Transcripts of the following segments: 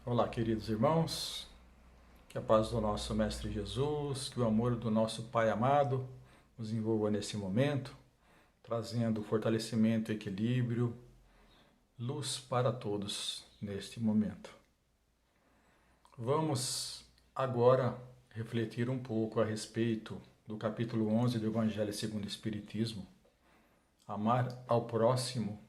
Olá, queridos irmãos, que a paz do nosso Mestre Jesus, que o amor do nosso Pai amado nos envolva nesse momento, trazendo fortalecimento e equilíbrio, luz para todos neste momento. Vamos agora refletir um pouco a respeito do capítulo 11 do Evangelho segundo o Espiritismo, amar ao próximo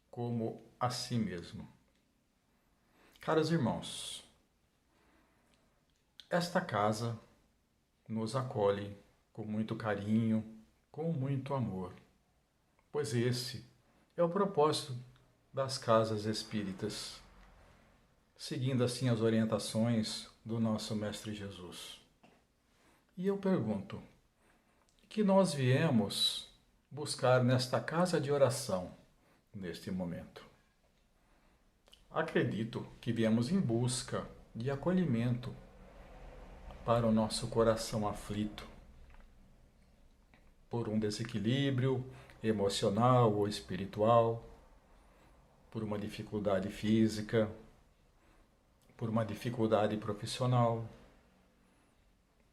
como a si mesmo. Caros irmãos, esta casa nos acolhe com muito carinho, com muito amor, pois esse é o propósito das casas espíritas, seguindo assim as orientações do nosso Mestre Jesus. E eu pergunto, o que nós viemos buscar nesta casa de oração, neste momento? Acredito que viemos em busca de acolhimento para o nosso coração aflito por um desequilíbrio emocional ou espiritual, por uma dificuldade física, por uma dificuldade profissional,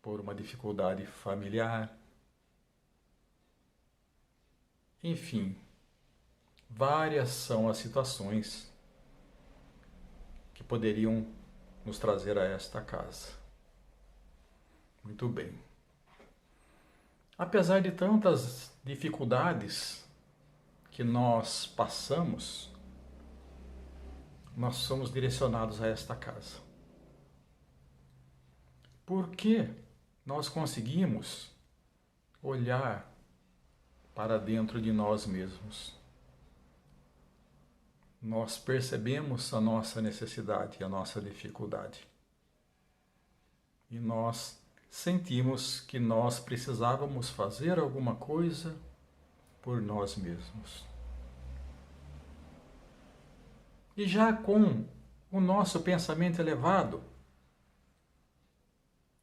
por uma dificuldade familiar. Enfim, várias são as situações que poderiam nos trazer a esta casa. Muito bem. Apesar de tantas dificuldades que nós passamos, nós somos direcionados a esta casa. Porque nós conseguimos olhar para dentro de nós mesmos. Nós percebemos a nossa necessidade, a nossa dificuldade. E nós sentimos que nós precisávamos fazer alguma coisa por nós mesmos. E já com o nosso pensamento elevado,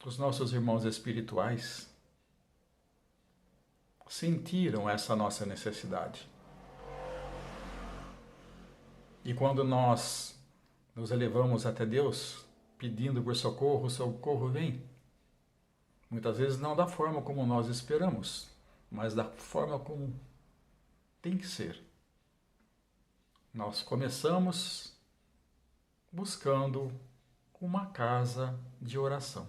os nossos irmãos espirituais sentiram essa nossa necessidade. E quando nós nos elevamos até Deus, pedindo por socorro, o socorro vem. Muitas vezes não da forma como nós esperamos, mas da forma como tem que ser. Nós começamos buscando uma casa de oração.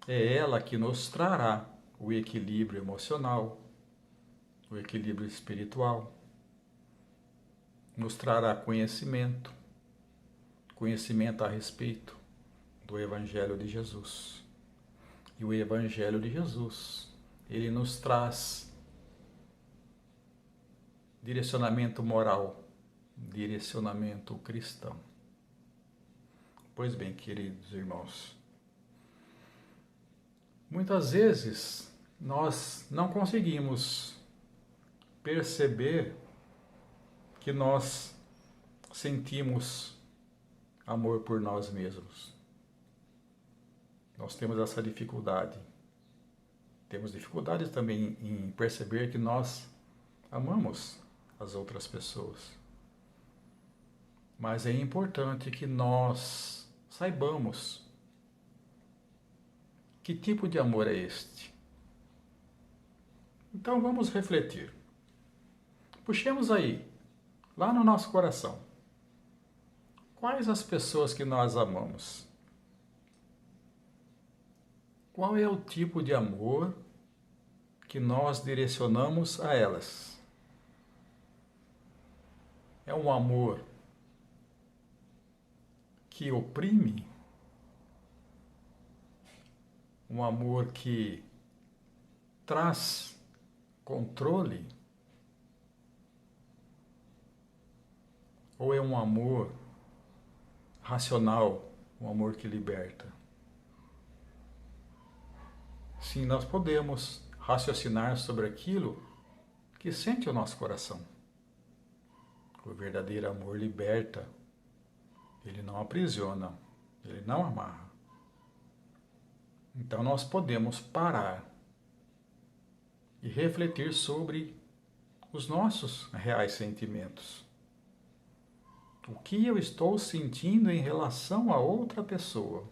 É ela que nos trará o equilíbrio emocional, o equilíbrio espiritual, nos trará conhecimento a respeito do Evangelho de Jesus. E o Evangelho de Jesus, ele nos traz direcionamento moral, direcionamento cristão. Pois bem, queridos irmãos, muitas vezes nós não conseguimos perceber que nós sentimos amor por nós mesmos. Nós temos essa dificuldade. Temos dificuldades também em perceber que nós amamos as outras pessoas. Mas é importante que nós saibamos que tipo de amor é este. Então vamos refletir. Puxemos aí, lá no nosso coração, quais as pessoas que nós amamos? Qual é o tipo de amor que nós direcionamos a elas? É um amor que oprime? Um amor que traz controle? Ou é um amor racional, um amor que liberta? Sim, nós podemos raciocinar sobre aquilo que sente o nosso coração. O verdadeiro amor liberta, ele não aprisiona, ele não amarra. Então nós podemos parar e refletir sobre os nossos reais sentimentos. O que eu estou sentindo em relação a outra pessoa?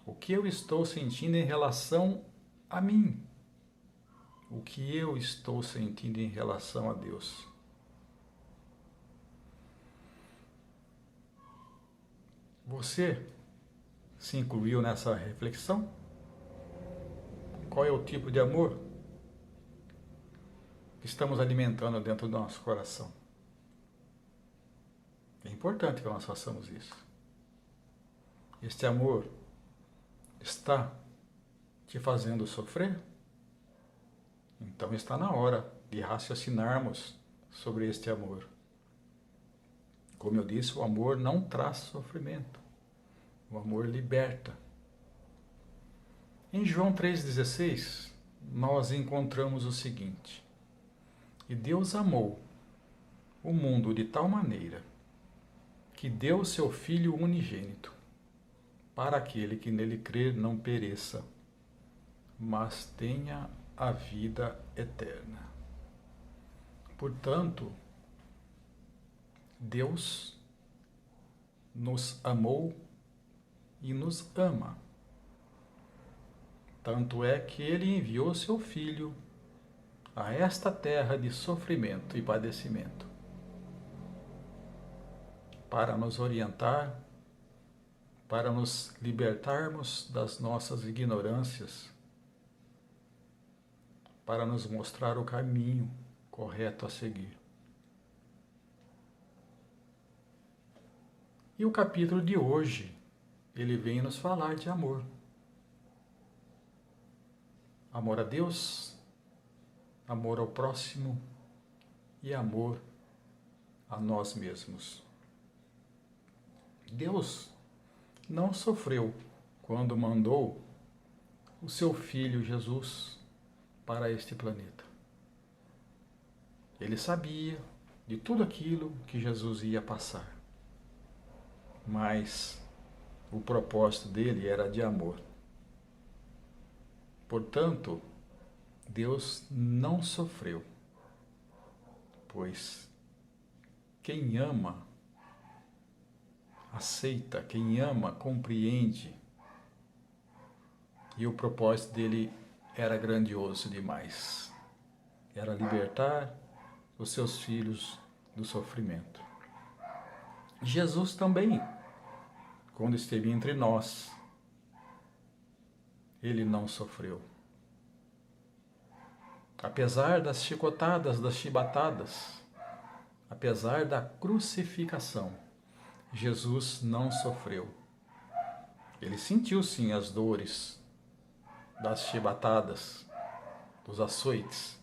O que eu estou sentindo em relação a mim? O que eu estou sentindo em relação a Deus? Você se incluiu nessa reflexão? Qual é o tipo de amor que estamos alimentando dentro do nosso coração? É importante que nós façamos isso. Este amor está te fazendo sofrer? Então está na hora de raciocinarmos sobre este amor. Como eu disse, o amor não traz sofrimento. O amor liberta. Em João 3,16, nós encontramos o seguinte: E Deus amou o mundo de tal maneira que deu o seu Filho unigênito, para aquele que nele crer não pereça, mas tenha a vida eterna. Portanto, Deus nos amou e nos ama. Tanto é que ele enviou seu Filho a esta terra de sofrimento e padecimento, para nos orientar, para nos libertarmos das nossas ignorâncias, para nos mostrar o caminho correto a seguir. E o capítulo de hoje, ele vem nos falar de amor. Amor a Deus, amor ao próximo e amor a nós mesmos. Deus não sofreu quando mandou o seu Filho Jesus para este planeta. Ele sabia de tudo aquilo que Jesus ia passar, mas o propósito dele era de amor. Portanto, Deus não sofreu, pois quem ama, aceita, quem ama, compreende, e o propósito dele era grandioso demais. Era libertar os seus filhos do sofrimento. Jesus também, quando esteve entre nós, ele não sofreu. Apesar das chicotadas, das chibatadas, apesar da crucificação, Jesus não sofreu. Ele sentiu sim as dores das chibatadas, dos açoites,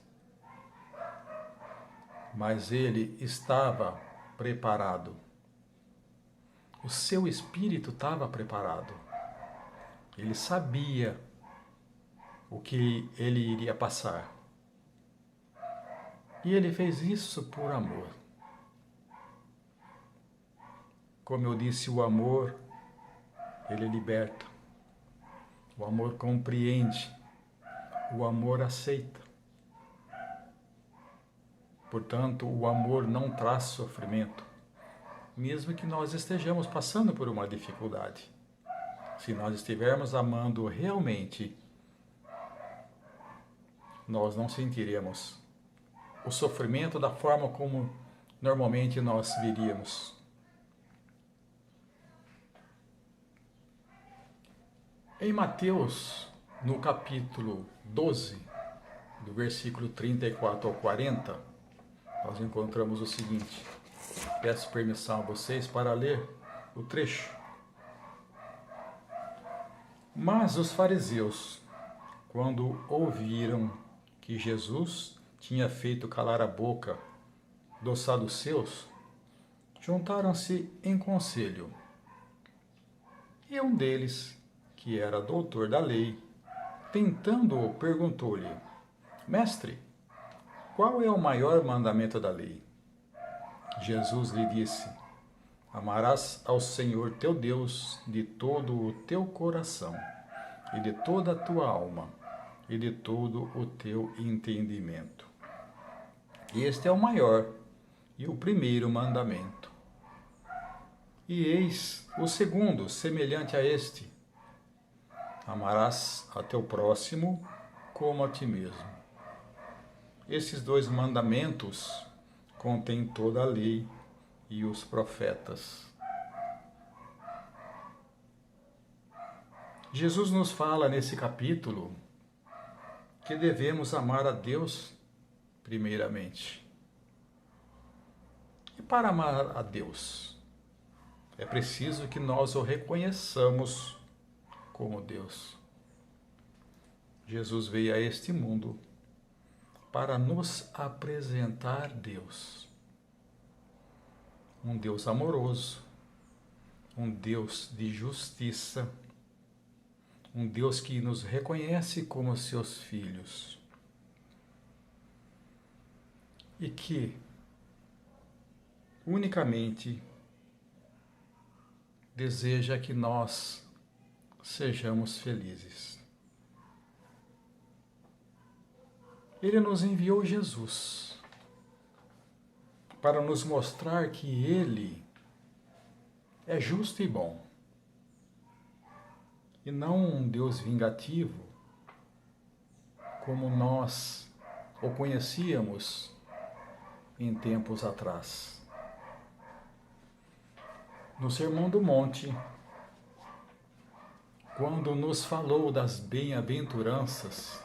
mas ele estava preparado. O seu espírito estava preparado. Ele sabia o que ele iria passar. E ele fez isso por amor. Como eu disse, o amor, ele liberta. O amor compreende. O amor aceita. Portanto, o amor não traz sofrimento, mesmo que nós estejamos passando por uma dificuldade. Se nós estivermos amando realmente, nós não sentiremos o sofrimento da forma como normalmente nós viríamos. Em Mateus, no capítulo 12, do versículo 34 ao 40, nós encontramos o seguinte. Peço permissão a vocês para ler o trecho. Mas os fariseus, quando ouviram que Jesus tinha feito calar a boca dos saduceus, juntaram-se em conselho. E um deles, que era doutor da lei, tentando-o, perguntou-lhe: Mestre, qual é o maior mandamento da lei? Jesus lhe disse: Amarás ao Senhor teu Deus de todo o teu coração, e de toda a tua alma, e de todo o teu entendimento. Este é o maior e o primeiro mandamento. E eis o segundo, semelhante a este: amarás a teu próximo como a ti mesmo. Esses dois mandamentos contêm toda a lei e os profetas. Jesus nos fala nesse capítulo que devemos amar a Deus primeiramente. E para amar a Deus, é preciso que nós o reconheçamos como Deus. Jesus veio a este mundo para nos apresentar Deus. Um Deus amoroso, um Deus de justiça, um Deus que nos reconhece como seus filhos e que unicamente deseja que nós sejamos felizes. Ele nos enviou Jesus para nos mostrar que Ele é justo e bom, e não um Deus vingativo, como nós o conhecíamos em tempos atrás. No Sermão do Monte, quando nos falou das bem-aventuranças,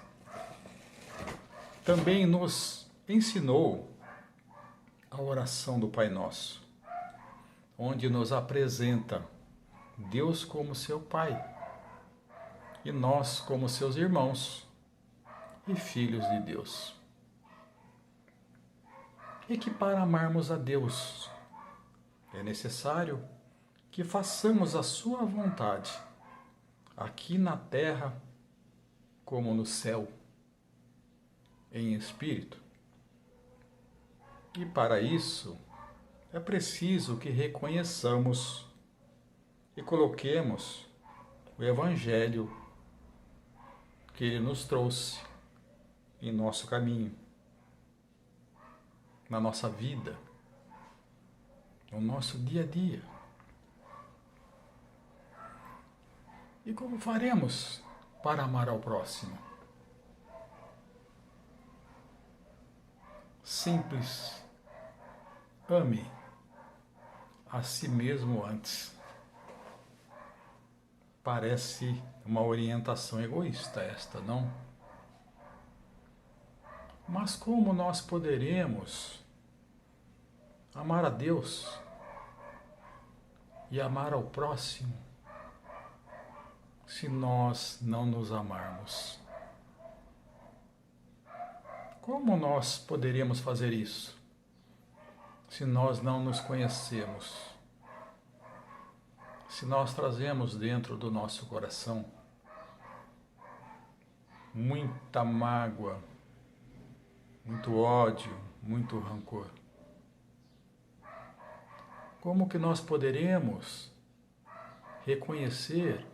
também nos ensinou a oração do Pai Nosso, onde nos apresenta Deus como seu Pai e nós como seus irmãos e filhos de Deus. E que para amarmos a Deus é necessário que façamos a sua vontade, aqui na terra como no céu, em espírito. E para isso é preciso que reconheçamos e coloquemos o Evangelho que Ele nos trouxe em nosso caminho, na nossa vida, no nosso dia a dia. E como faremos para amar ao próximo? Simples. Ame a si mesmo antes. Parece uma orientação egoísta esta, não? Mas como nós poderemos amar a Deus e amar ao próximo se nós não nos amarmos? Como nós poderíamos fazer isso se nós não nos conhecemos? Se nós trazemos dentro do nosso coração muita mágoa, muito ódio, muito rancor, como que nós poderemos reconhecer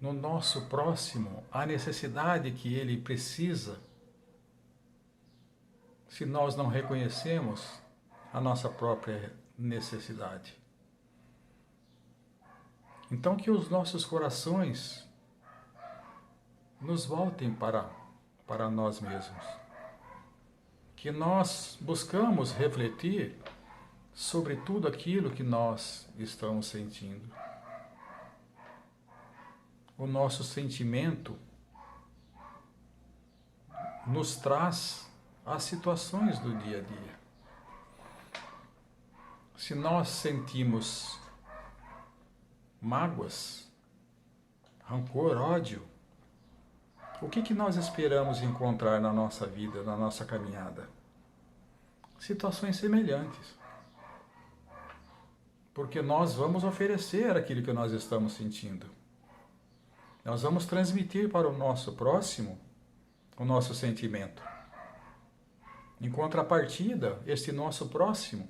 no nosso próximo a necessidade que ele precisa, se nós não reconhecemos a nossa própria necessidade? Então que os nossos corações nos voltem para nós mesmos, que nós buscamos refletir sobre tudo aquilo que nós estamos sentindo. O nosso sentimento nos traz as situações do dia a dia. Se nós sentimos mágoas, rancor, ódio, o que nós esperamos encontrar na nossa vida, na nossa caminhada? Situações semelhantes. Porque nós vamos oferecer aquilo que nós estamos sentindo. Nós vamos transmitir para o nosso próximo o nosso sentimento. Em contrapartida, este nosso próximo,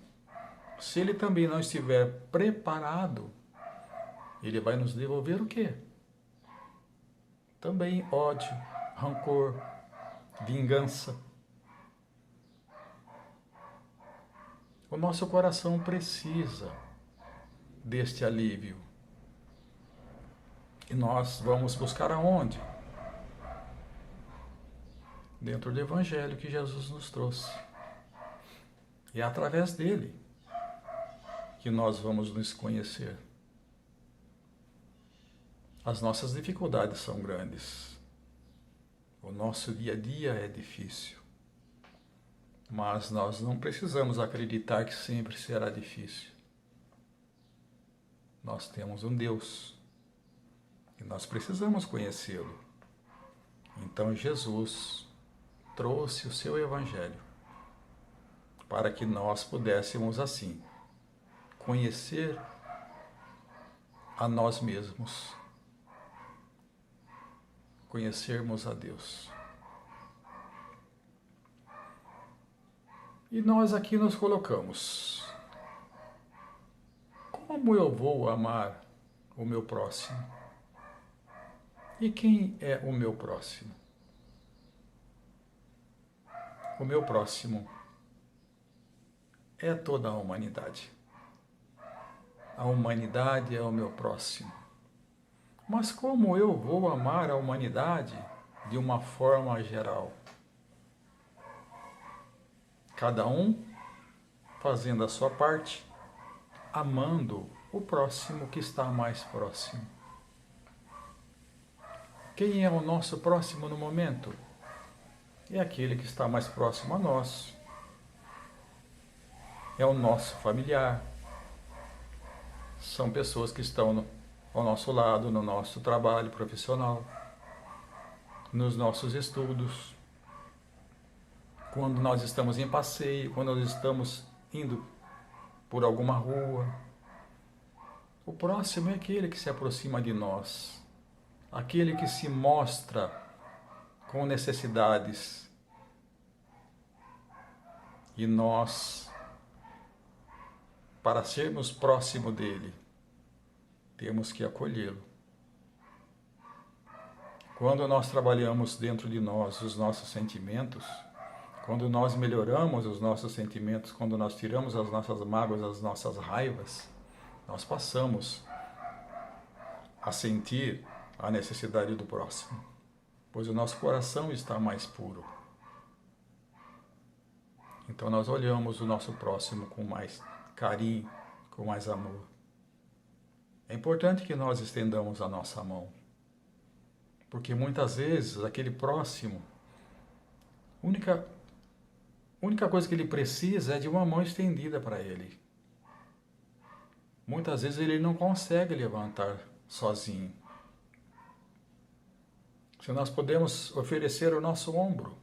se ele também não estiver preparado, ele vai nos devolver o quê? Também ódio, rancor, vingança. O nosso coração precisa deste alívio. E nós vamos buscar aonde? Dentro do Evangelho que Jesus nos trouxe. E é através dele que nós vamos nos conhecer. As nossas dificuldades são grandes. O nosso dia a dia é difícil. Mas nós não precisamos acreditar que sempre será difícil. Nós temos um Deus e nós precisamos conhecê-lo. Então Jesus trouxe o seu Evangelho para que nós pudéssemos assim conhecer a nós mesmos, conhecermos a Deus. E nós aqui nos colocamos: como eu vou amar o meu próximo? E quem é o meu próximo? O meu próximo é toda a humanidade. A humanidade é o meu próximo. Mas como eu vou amar a humanidade de uma forma geral? Cada um fazendo a sua parte, amando o próximo que está mais próximo. Quem é o nosso próximo no momento? É aquele que está mais próximo a nós. É o nosso familiar. São pessoas que estão ao nosso lado, no nosso trabalho profissional, nos nossos estudos, quando nós estamos em passeio, quando nós estamos indo por alguma rua. O próximo é aquele que se aproxima de nós, aquele que se mostra com necessidades. E nós, para sermos próximo dele, temos que acolhê-lo. Quando nós trabalhamos dentro de nós os nossos sentimentos, quando nós melhoramos os nossos sentimentos, quando nós tiramos as nossas mágoas, as nossas raivas, nós passamos a sentir a necessidade do próximo, pois o nosso coração está mais puro. Então nós olhamos o nosso próximo com mais carinho, com mais amor. É importante que nós estendamos a nossa mão, porque muitas vezes aquele próximo, a única coisa que ele precisa é de uma mão estendida para ele. Muitas vezes ele não consegue levantar sozinho. Se nós podemos oferecer o nosso ombro,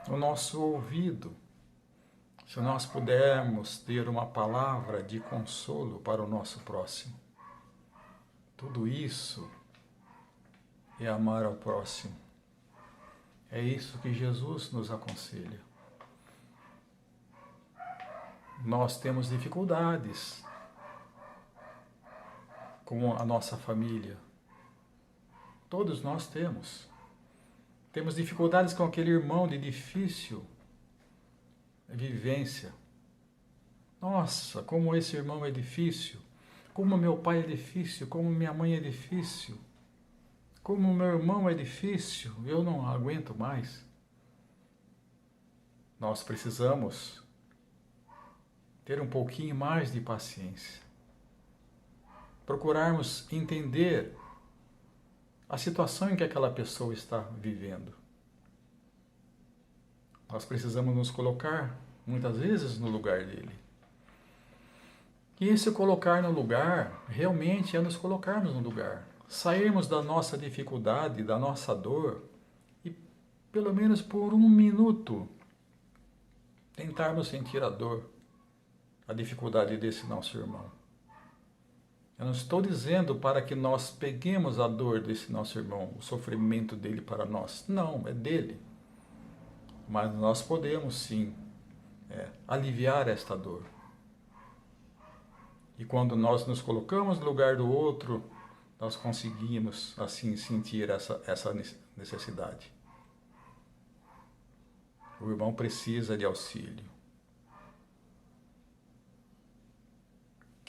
o nosso ouvido, se nós pudermos ter uma palavra de consolo para o nosso próximo, tudo isso é amar ao próximo. É isso que Jesus nos aconselha. Nós temos dificuldades com a nossa família. Todos nós temos. Temos dificuldades com aquele irmão de difícil vivência. Nossa, como esse irmão é difícil. Como meu pai é difícil. Como minha mãe é difícil. Como meu irmão é difícil. Eu não aguento mais. Nós precisamos ter um pouquinho mais de paciência. Procurarmos entender a situação em que aquela pessoa está vivendo. Nós precisamos nos colocar, muitas vezes, no lugar dele. E esse colocar no lugar, realmente é nos colocarmos no lugar. Sairmos da nossa dificuldade, da nossa dor, e pelo menos por um minuto, tentarmos sentir a dor, a dificuldade desse nosso irmão. Eu não estou dizendo para que nós peguemos a dor desse nosso irmão, o sofrimento dele para nós. Não, é dele. Mas nós podemos sim aliviar esta dor. E quando nós nos colocamos no lugar do outro, nós conseguimos assim sentir essa necessidade. O irmão precisa de auxílio.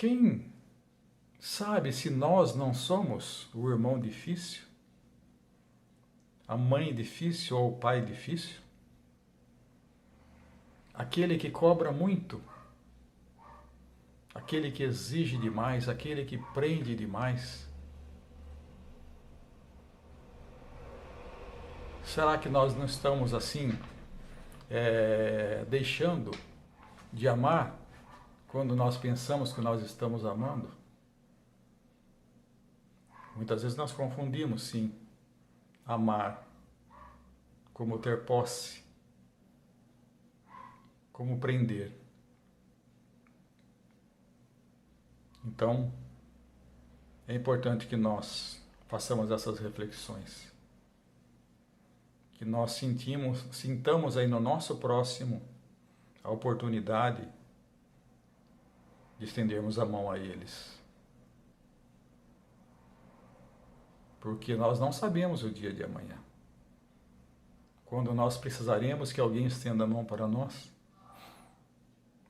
Quem sabe se nós não somos o irmão difícil, a mãe difícil ou o pai difícil? Aquele que cobra muito, aquele que exige demais, aquele que prende demais. Será que nós não estamos assim, deixando de amar quando nós pensamos que nós estamos amando? Muitas vezes nós confundimos, sim, amar como ter posse, como prender. Então, é importante que nós façamos essas reflexões, que nós sintamos aí no nosso próximo a oportunidade de estendermos a mão a eles. Porque nós não sabemos o dia de amanhã. Quando nós precisaremos que alguém estenda a mão para nós.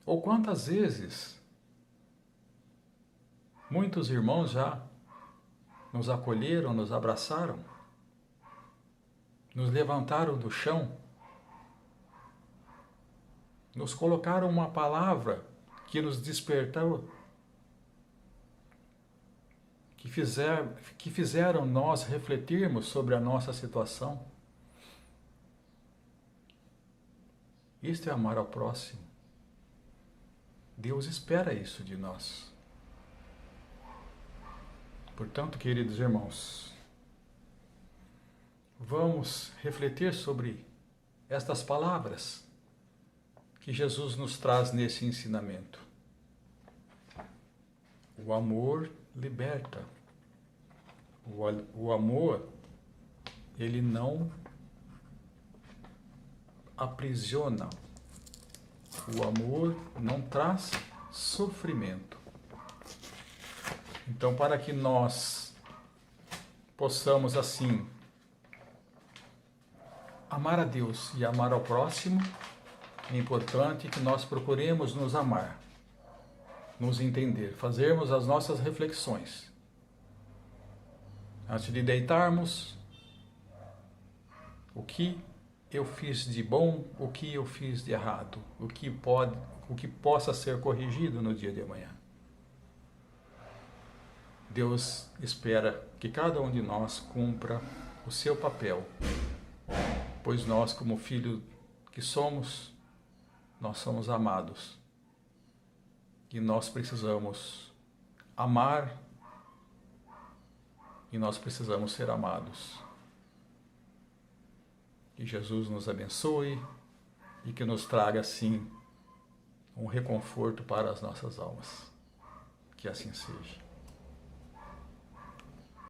Ou quantas vezes muitos irmãos já nos acolheram, nos abraçaram, nos levantaram do chão, nos colocaram uma palavra que nos despertou, que fizeram nós refletirmos sobre a nossa situação. Isto é amar ao próximo. Deus espera isso de nós. Portanto, queridos irmãos, vamos refletir sobre estas palavras que Jesus nos traz nesse ensinamento. O amor liberta. O amor, ele não aprisiona. O amor não traz sofrimento. Então, para que nós possamos assim amar a Deus e amar ao próximo, é importante que nós procuremos nos amar, nos entender, fazermos as nossas reflexões. Antes de deitarmos, o que eu fiz de bom, o que eu fiz de errado, o que possa ser corrigido no dia de amanhã. Deus espera que cada um de nós cumpra o seu papel, pois nós, como filho que somos, nós somos amados. E nós precisamos amar e nós precisamos ser amados. Que Jesus nos abençoe e que nos traga, assim, um reconforto para as nossas almas. Que assim seja.